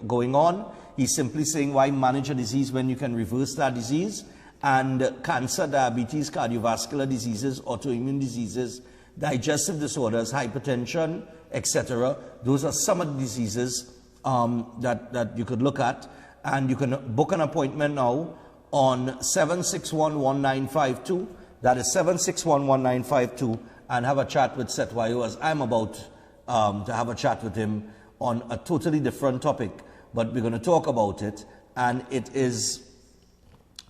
going on. He's simply saying why manage a disease when you can reverse that disease. And cancer, diabetes, cardiovascular diseases, autoimmune diseases, digestive disorders, hypertension, etc. Those are some of the diseases that you could look at. And you can book an appointment now on 761-1952. That is 761-1952, and have a chat with Seth Wayo, as I'm about to have a chat with him on a totally different topic. But we're going to talk about it, and it is,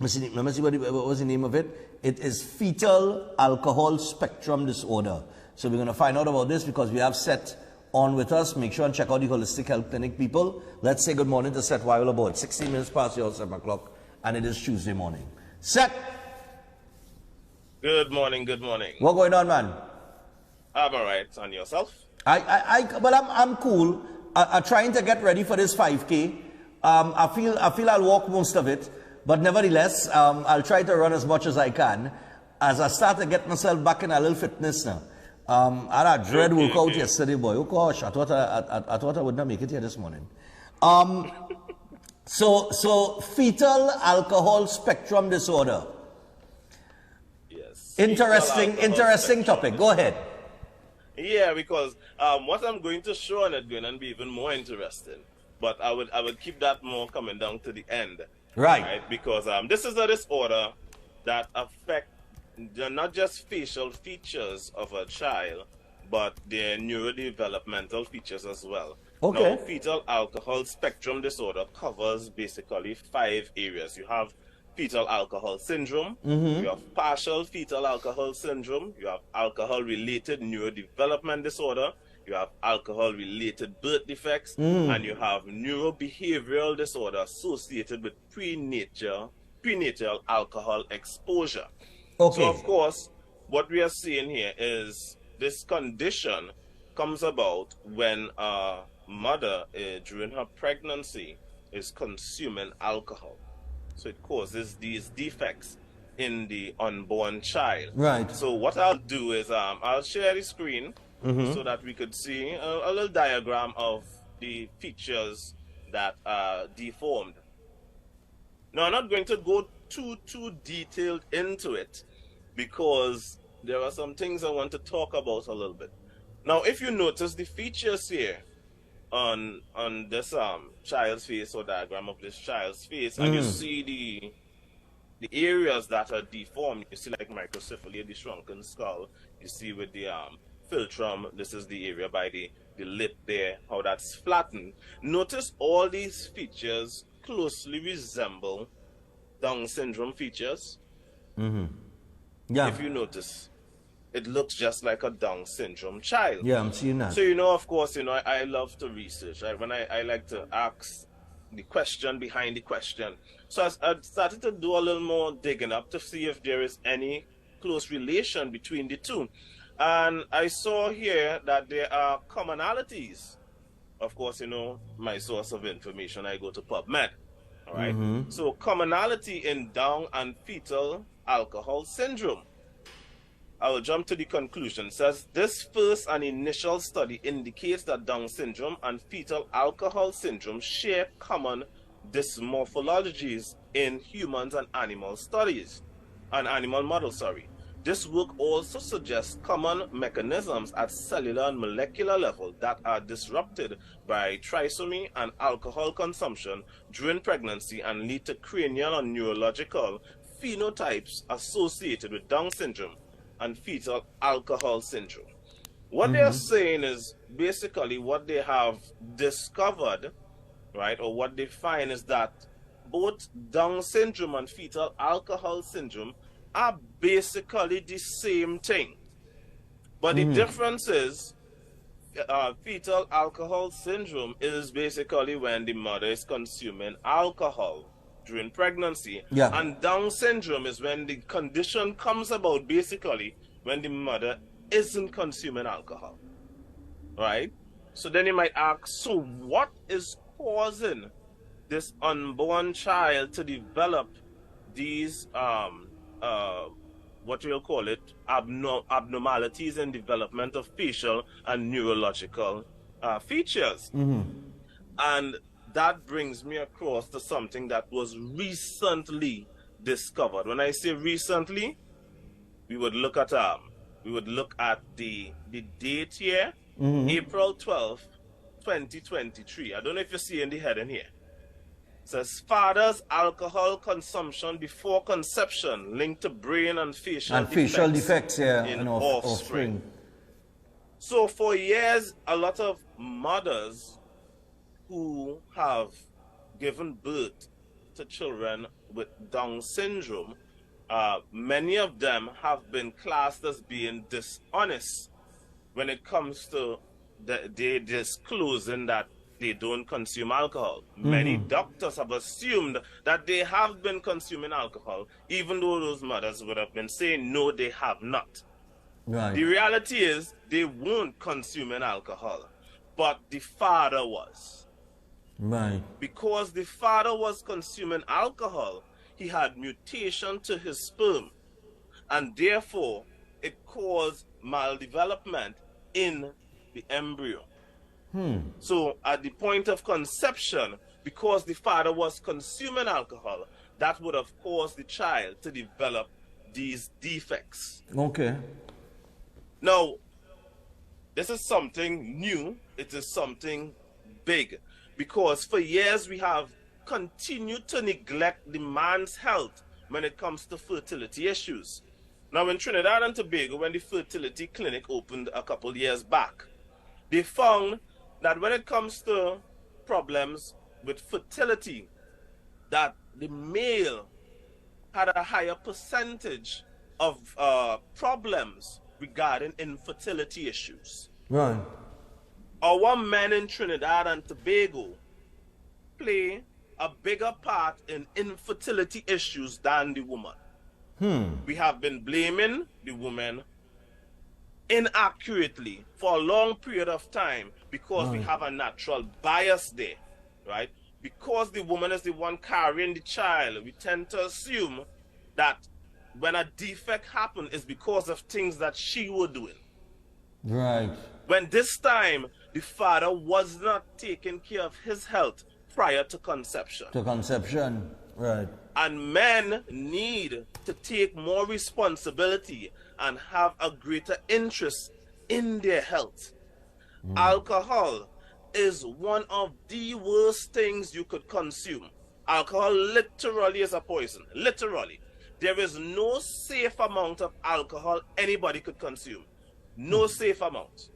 let me see what was the name of it? It is fetal alcohol spectrum disorder. So we're going to find out about this because we have Seth on with us. Make sure and check out the Holistic Health Clinic, people. Let's say good morning to Seth Wayo aboard. 16 minutes past your 7 o'clock, and it is Tuesday morning. Seth! Good morning, good morning. What going on, man? I'm all right. And yourself? Well, I'm cool. I'm trying to get ready for this 5K. I feel I'll walk most of it, but nevertheless, I'll try to run as much as I can as I start to get myself back in a little fitness now. I had a dread workout yesterday, boy. Oh gosh, I thought I would not make it here this morning. So fetal alcohol spectrum disorder. Yes. Interesting topic. Go ahead. Yeah, because what I'm going to show on it going to be even more interesting. But I would keep that more coming down to the end. Right? Because this is a disorder that affects not just facial features of a child, but their neurodevelopmental features as well. Okay. Now, fetal alcohol spectrum disorder covers basically 5 areas. You have fetal alcohol syndrome, you have partial fetal alcohol syndrome, you have alcohol-related neurodevelopment disorder, you have alcohol-related birth defects, and you have neurobehavioral disorder associated with prenatal alcohol exposure. Okay. So, of course, what we are seeing here is this condition comes about when a mother, during her pregnancy, is consuming alcohol. So it causes these defects in the unborn child. Right. So what I'll do is I'll share the screen so that we could see a little diagram of the features that are deformed. Now, I'm not going to go too detailed into it because there are some things I want to talk about a little bit. Now, if you notice the features here on this child's face, or diagram of this child's face, and you see the areas that are deformed, you see like microcephaly, the shrunken skull, you see with the philtrum, this is the area by the lip there, how that's flattened. Notice all these features closely resemble Down syndrome features. Yeah. If you notice, it looks just like a Down syndrome child. Yeah, I'm seeing that. So, of course, I love to research, right? When I like to ask the question behind the question. So I started to do a little more digging up to see if there is any close relation between the two. And I saw here that there are commonalities. Of course, my source of information, I go to PubMed. All right. So commonality in Down and fetal alcohol syndrome. I will jump to the conclusion. It says this first and initial study indicates that Down syndrome and fetal alcohol syndrome share common dysmorphologies in humans and animal studies, and animal models, sorry. This work also suggests common mechanisms at cellular and molecular level that are disrupted by trisomy and alcohol consumption during pregnancy and lead to cranial and neurological phenotypes associated with Down syndrome and fetal alcohol syndrome. What they're saying is basically what they have discovered, right, or what they find is that both Down syndrome and fetal alcohol syndrome are basically the same thing. But the difference is fetal alcohol syndrome is basically when the mother is consuming alcohol during pregnancy. Yeah. And Down syndrome is when the condition comes about basically when the mother isn't consuming alcohol. Right? So then you might ask, so what is causing this unborn child to develop these what we'll call it abnormalities in development of facial and neurological features? And that brings me across to something that was recently discovered. When I say recently, we would look at the date here, April 12th, 2023. I don't know if you see in the heading here. It says father's alcohol consumption before conception linked to brain and facial defects in offspring. So for years, a lot of mothers who have given birth to children with Down syndrome, many of them have been classed as being dishonest when it comes to they disclosing that they don't consume alcohol. Many doctors have assumed that they have been consuming alcohol, even though those mothers would have been saying no, they have not. Right. The reality is they weren't consuming alcohol, but the father was. Right. Because the father was consuming alcohol, he had mutation to his sperm, and therefore it caused maldevelopment in the embryo. So at the point of conception, because the father was consuming alcohol, that would have caused the child to develop these defects. Okay. Now, this is something new. It is something big, because for years we have continued to neglect the man's health when it comes to fertility issues. Now, in Trinidad and Tobago, when the fertility clinic opened a couple years back, they found that when it comes to problems with fertility, that the male had a higher percentage of problems regarding infertility issues. Right. Our men in Trinidad and Tobago play a bigger part in infertility issues than the woman. We have been blaming the woman inaccurately for a long period of time because we have a natural bias there, right? Because the woman is the one carrying the child, we tend to assume that when a defect happened, it's because of things that she was doing. Right. When this time, the father was not taking care of his health prior to conception. Right. And men need to take more responsibility and have a greater interest in their health. Alcohol is one of the worst things you could consume. Alcohol literally is a poison. Literally. There is no safe amount of alcohol anybody could consume. No safe amount.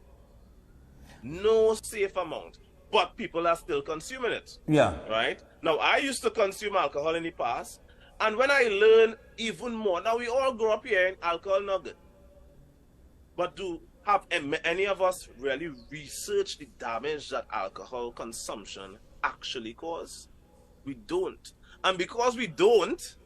No safe amount. But people are still consuming it. Yeah. Right? Now, I used to consume alcohol in the past. And when I learned even more, now we all grow up hearing alcohol not good. But have any of us really researched the damage that alcohol consumption actually causes? We don't. And because we don't,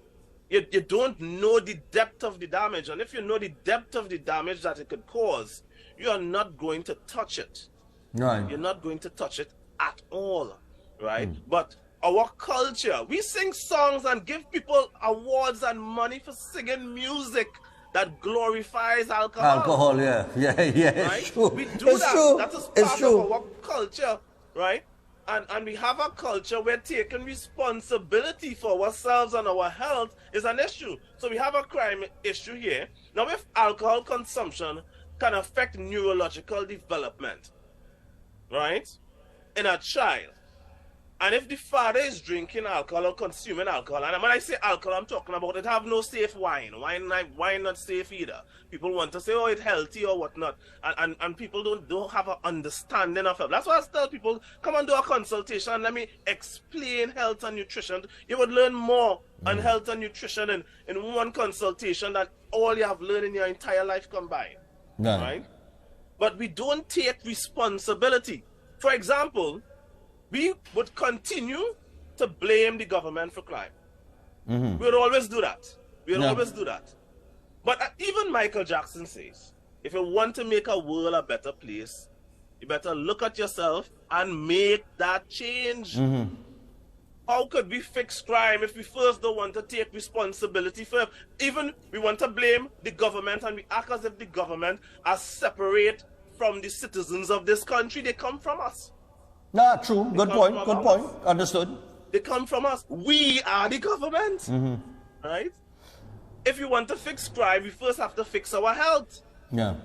you don't know the depth of the damage. And if you know the depth of the damage that it could cause, you are not going to touch it. Right. You're not going to touch it at all, right? But our culture, we sing songs and give people awards and money for singing music that glorifies alcohol. Alcohol, yeah. Right? It's true. We do it's that. True. That is it's part true. of our culture, right? And we have a culture where taking responsibility for ourselves and our health is an issue. So we have a crime issue here. Now, if alcohol consumption can affect neurological development, right, in a child, and if the father is drinking alcohol or consuming alcohol, and when I say alcohol, I'm talking about it have no safe wine. Wine not safe either. People want to say, oh, it's healthy or whatnot, and people don't have an understanding of it. That's why I tell people, come and do a consultation. Let me explain health and nutrition. You would learn more on health and nutrition in one consultation than all you have learned in your entire life combined. Right? But we don't take responsibility. For example, we would continue to blame the government for crime. We would always do that. We would always do that. But even Michael Jackson says, if you want to make a world a better place, you better look at yourself and make that change. How could we fix crime if we first don't want to take responsibility for it? Even we want to blame the government, and we act as if the government are separate from the citizens of this country. They come from us. Nah, true. Good point. Good point. Understood. They come from us. We are the government. Right? If you want to fix crime, we first have to fix our health. Yeah.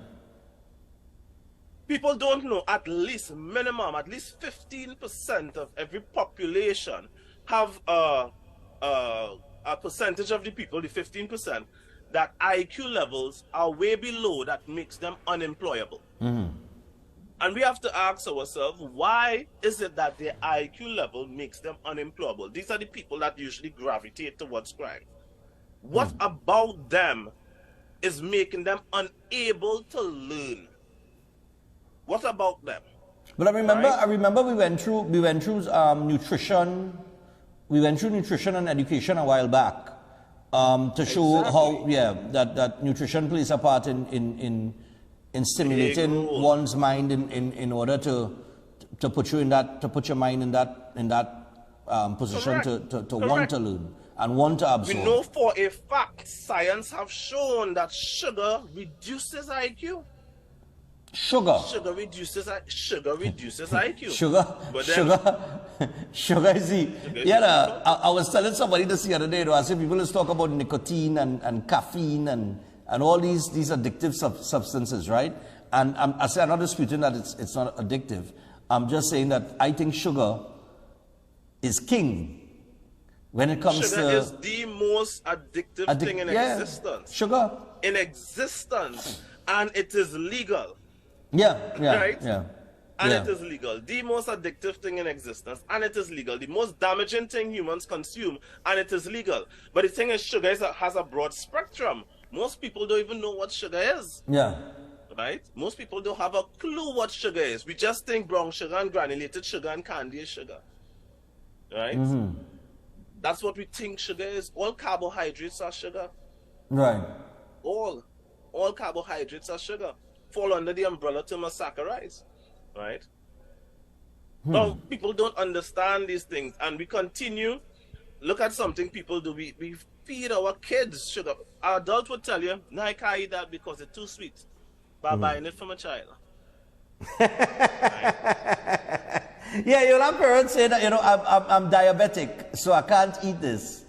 People don't know at least 15% of every population have a percentage of the people, the 15%, that IQ levels are way below that makes them unemployable. And we have to ask ourselves, why is it that their IQ level makes them unemployable? These are the people that usually gravitate towards crime. What about them is making them unable to learn? What about them? But I remember we went through nutrition. We went through nutrition and education a while back to show how that nutrition plays a part in stimulating one's mind in order to put your mind in that position to want to learn and want to absorb. We know for a fact, science have shown that sugar reduces IQ. Sugar reduces IQ. Sugar is the... I was telling somebody this the other day, I said people just talk about nicotine and caffeine and all these addictive substances, right? And I say I'm not disputing that it's not addictive. I'm just saying that I think sugar is king when it comes sugar to... Sugar is the most addictive thing in existence. Sugar. In existence. And it is legal. Right? And it is legal. The most addictive thing in existence, and it is legal. The most damaging thing humans consume, and it is legal. But the thing is, sugar has a broad spectrum. Most people don't even know what sugar is. Right? Most people don't have a clue what sugar is. We just think brown sugar and granulated sugar and candy is sugar. Right? That's what we think sugar is. All carbohydrates are sugar. Right. All carbohydrates are sugar. Fall under the umbrella term of saccharides, right? Now, people don't understand these things, and we continue. Look at something people do. We feed our kids sugar. Our adult would tell you, no, I can't eat that because it's too sweet. By buying it from a child. Yeah, you'll have parents say that, I'm diabetic, so I can't eat this.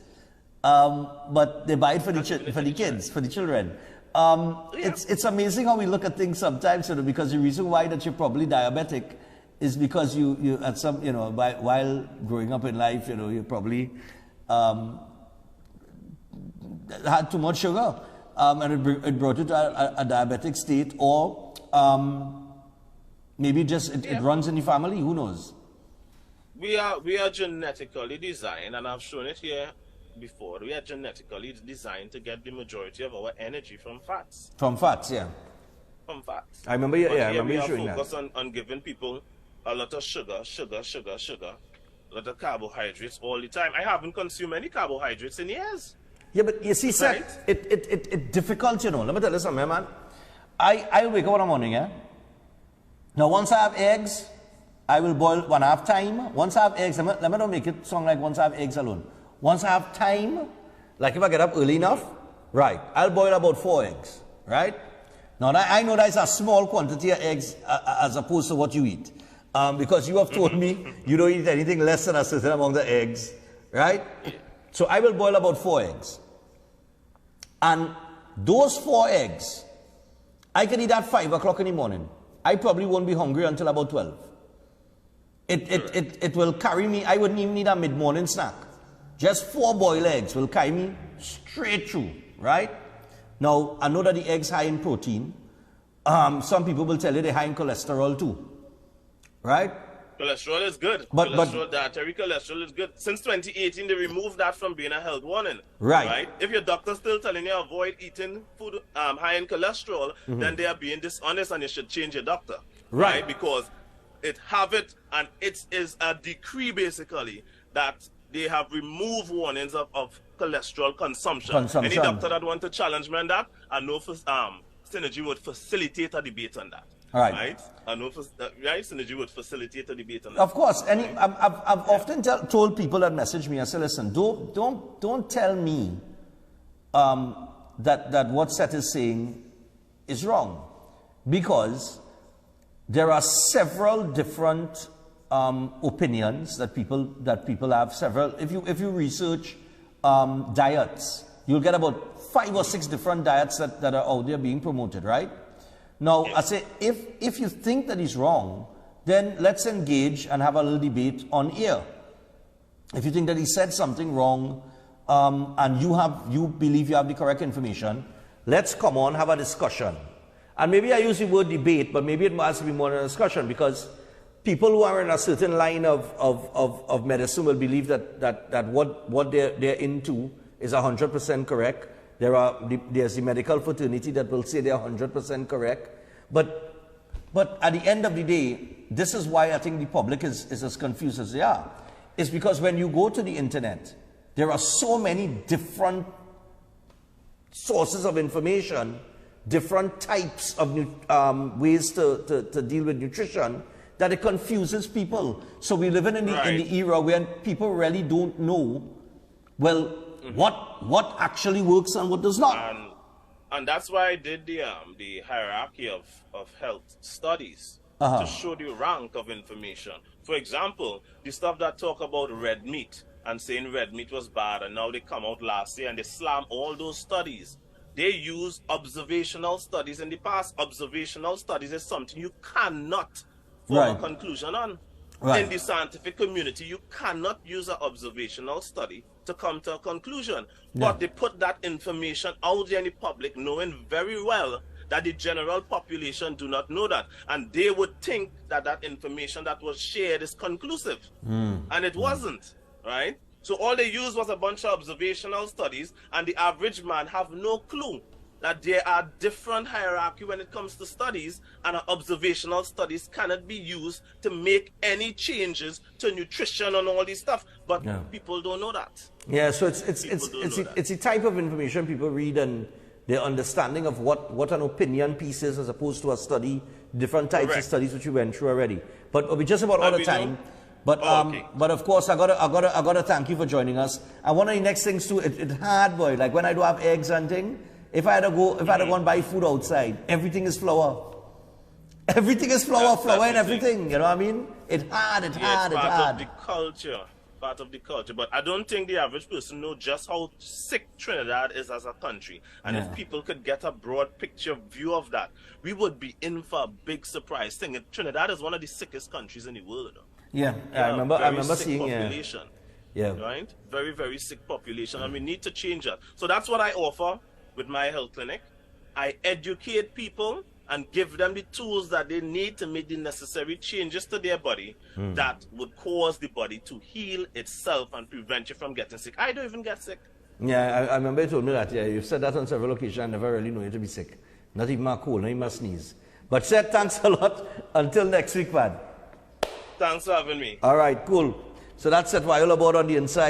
But they buy it for the kids, for the children. It's amazing how we look at things sometimes, because the reason why that you're probably diabetic is because you at some, while growing up in life, you probably had too much sugar, and it brought you to a diabetic state, or maybe just it runs in the family. Who knows? We are genetically designed, and I've shown it here before. We are genetically designed to get the majority of our energy from fats. From fats, yeah. From fats. I remember you showing that. We are focused on giving people a lot of sugar, a lot of carbohydrates all the time. I haven't consumed any carbohydrates in years. Yeah, but you see, Seth, it's difficult, Let me tell you something, man. I wake up in the morning, Now, once I have eggs, I will boil 1/2 time. Once I have eggs, let me not make it sound like once I have eggs alone. Once I have time, like if I get up early enough, right, I'll boil about 4 eggs, right? Now, I know that's a small quantity of eggs as opposed to what you eat. Because you have told me you don't eat anything less than a certain amount of eggs, right? So I will boil about 4 eggs. And those 4 eggs, I can eat at 5 o'clock in the morning. I probably won't be hungry until about 12. It will carry me. I wouldn't even need a mid-morning snack. Just 4 boiled eggs will carry me straight through, right? Now, I know that the eggs high in protein. Some people will tell you they're high in cholesterol too, right? Cholesterol is good. Dietary cholesterol is good. Since 2018, they removed that from being a health warning. Right? If your doctor's still telling you avoid eating food high in cholesterol, then they are being dishonest and you should change your doctor. Right? Because it and it is a decree basically that they have removed warnings of cholesterol consumption. Any doctor that want to challenge me on that, I know Synergy would facilitate a debate on that. Right? I know Synergy would facilitate a debate on that. Of course. I've often told people that message me, I say, listen, don't tell me that what Seth is saying is wrong, because there are several different opinions that people have. Several. If you research diets, you'll get about 5 or 6 different diets that are out there being promoted, right? Now, I say, if you think that he's wrong, then let's engage and have a little debate on air. If you think that he said something wrong, and you believe you have the correct information, let's come on, have a discussion. And maybe I use the word debate, but maybe it must be more than a discussion, because people who are in a certain line of medicine will believe that what they're into is 100% correct. There's the medical fraternity that will say they're 100% correct. But at the end of the day, this is why I think the public is as confused as they are. It's because when you go to the internet, there are so many different sources of information, different types of ways to deal with nutrition, that it confuses people. So we live in the era where people really don't know, well, what actually works and what does not. And that's why I did the hierarchy of health studies to show the rank of information. For example, the stuff that talk about red meat and saying red meat was bad, and now they come out last year and they slam all those studies. They use observational studies in the past. Observational studies is something you cannot form a conclusion on. In the scientific community, you cannot use an observational study to come to a conclusion. But they put that information out there in the public, knowing very well that the general population do not know that. And they would think that that information that was shared is conclusive. And it wasn't, right? So all they used was a bunch of observational studies, and the average man have no clue that there are different hierarchy when it comes to studies, and observational studies cannot be used to make any changes to nutrition and all this stuff. But people don't know that. Yeah, so it's a type of information people read, and their understanding of what an opinion piece is as opposed to a study, different types of studies which we went through already. But we just about out of time. But of course, I gotta thank you for joining us. And one of the next things too, it's hard, boy. Like when I do have eggs and thing, if I had to go and buy food outside, everything is flour. Everything is flour and everything. You know what I mean? It's hard. It's hard. Part of the culture. Part of the culture. But I don't think the average person knows just how sick Trinidad is as a country. And if people could get a broad picture view of that, we would be in for a big surprise thing. Trinidad is one of the sickest countries in the world. Yeah, I remember seeing population. Right? Very, very sick population, and we need to change that. So that's what I offer with my health clinic. I educate people and give them the tools that they need to make the necessary changes to their body that would cause the body to heal itself and prevent you from getting sick. I don't even get sick. Yeah, I remember you told me that. Yeah, you've said that on several occasions. I never really know you to be sick. Not even a cold, not even a sneeze. But Seth, thanks a lot. Until next week, man. Thanks for having me. All right, cool. So that's Seth Viola aboard on the inside.